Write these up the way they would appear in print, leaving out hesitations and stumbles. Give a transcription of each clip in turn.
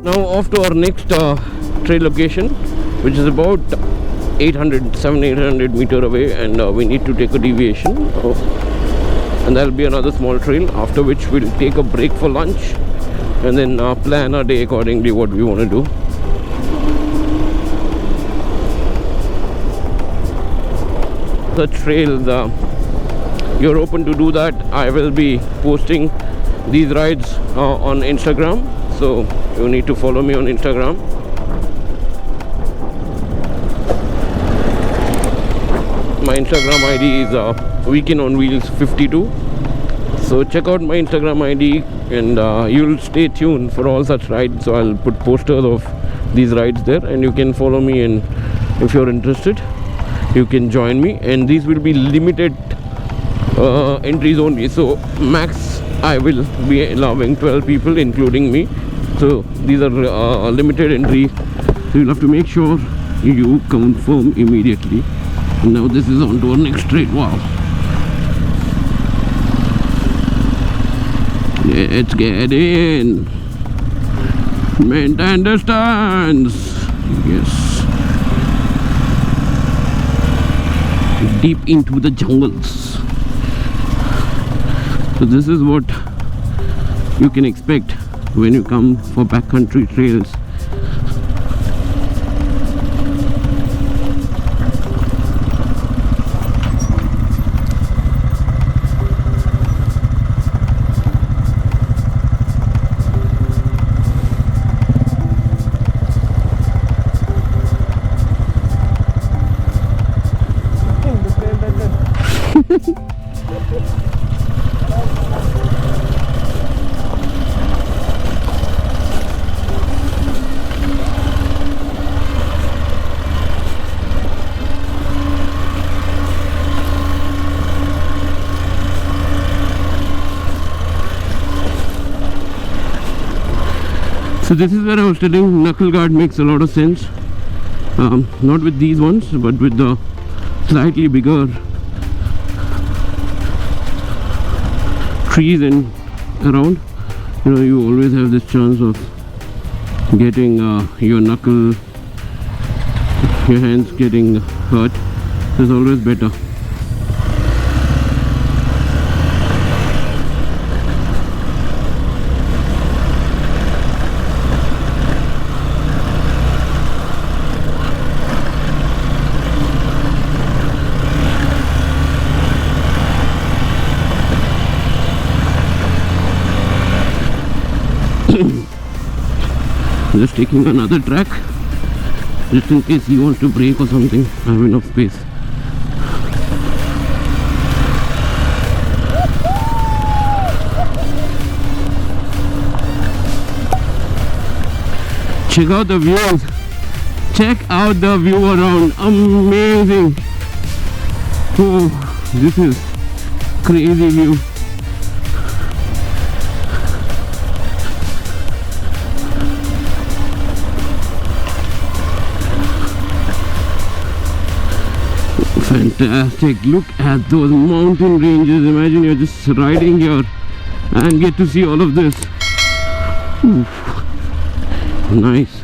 Now off to our next trail location, which is about 800 meter away, and we need to take a deviation, and there will be another small trail, after which we'll take a break for lunch and then plan our day accordingly what we want to do. The trails, you're open to do that. I will be posting these rides on Instagram, so you need to follow me on Instagram. My Instagram ID is Weekend on Wheels 52, so check out my Instagram ID, and you'll stay tuned for all such rides. So I'll put posters of these rides there, and you can follow me, and if you're interested you can join me. And these will be limited entries only, so max I will be allowing 12 people including me. So these are limited entry, so you'll have to make sure you confirm immediately. Now this is on to our next trail. Wow, let's get in. Mint understands. Yes, deep into the jungles. So this is what you can expect when you come for backcountry trails. So this is where I was telling knuckle guard makes a lot of sense, not with these ones but with the slightly bigger trees and around. You know, you always have this chance of getting your hands getting hurt. It's always better. Just taking another track just in case he wants to brake or something. I have enough space. Check out the views. Check out the view around. Amazing. Oh, this is crazy view. Fantastic. Look at those mountain ranges. Imagine you're just riding here and get to see all of this. Oof. Nice.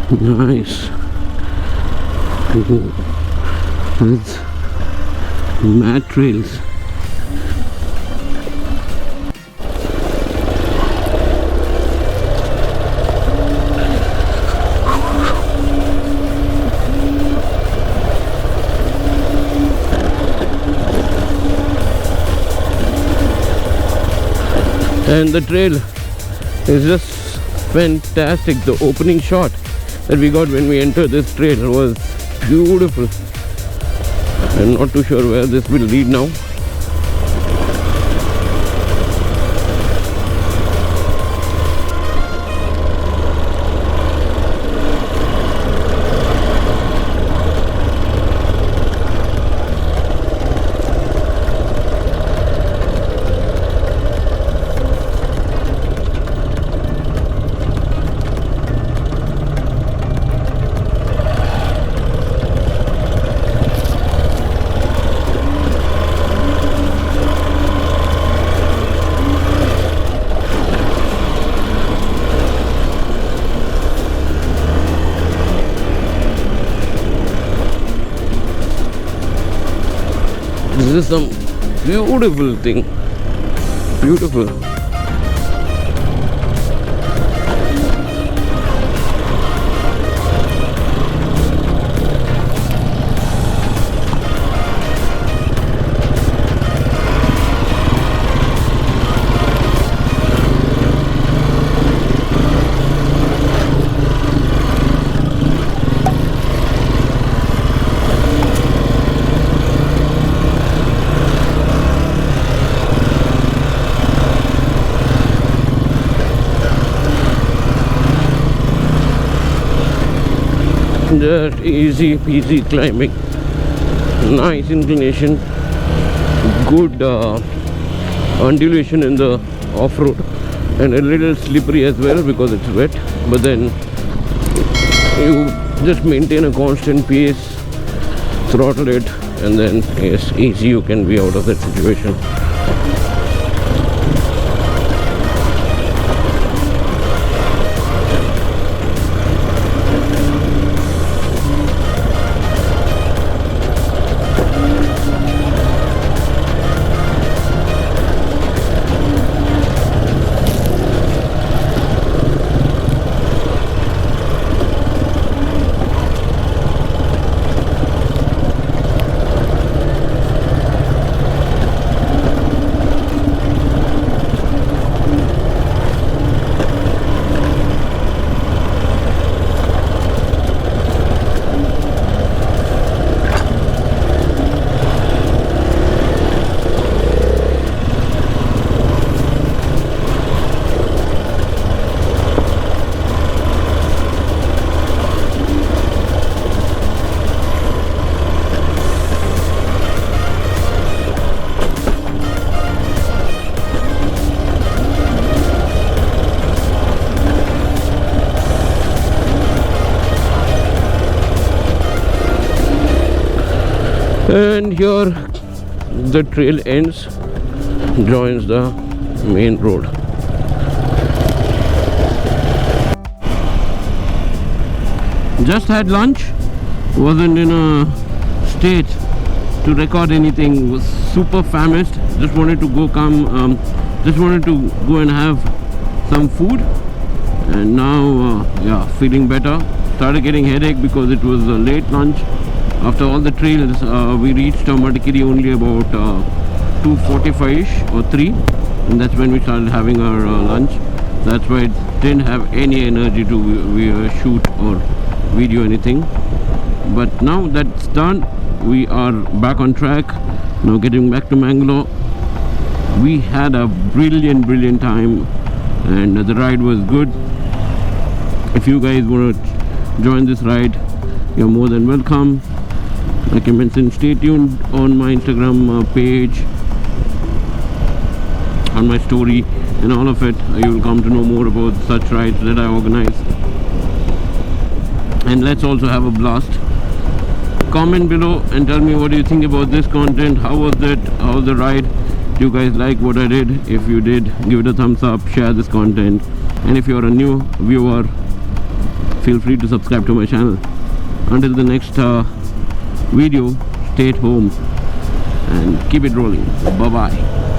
Nice. That's mat trails. And the trail is just fantastic. The opening shot that we got when we entered this trail was beautiful. I'm not too sure where this will lead now. This is some beautiful thing. Beautiful. Just easy peasy climbing, nice inclination, good undulation in the off-road, and a little slippery as well because it's wet, but then you just maintain a constant pace, throttle it, and then yes, easy you can be out of that situation. And here the trail ends, joins the main road. Just had lunch, wasn't in a state to record anything, was super famished, just wanted to go and have some food, and now yeah, feeling better. Started getting headache because it was a late lunch. After all the trails, we reached Madikeri only about 2:45ish or 3, and that's when we started having our lunch. That's why I didn't have any energy to shoot or video anything. But now that's done, we are back on track. Now getting back to Mangalore. We had a brilliant time, and the ride was good. If you guys want to join this ride, you're more than welcome. Like I mentioned, stay tuned on my Instagram page, on my story, and all of it. You will come to know more about such rides that I organize. And let's also have a blast. Comment below and tell me what do you think about this content. How was it? How was the ride? Do you guys like what I did? If you did, give it a thumbs up, share this content. And if you're a new viewer, feel free to subscribe to my channel. Until the next video, stay at home and keep it rolling. Bye bye.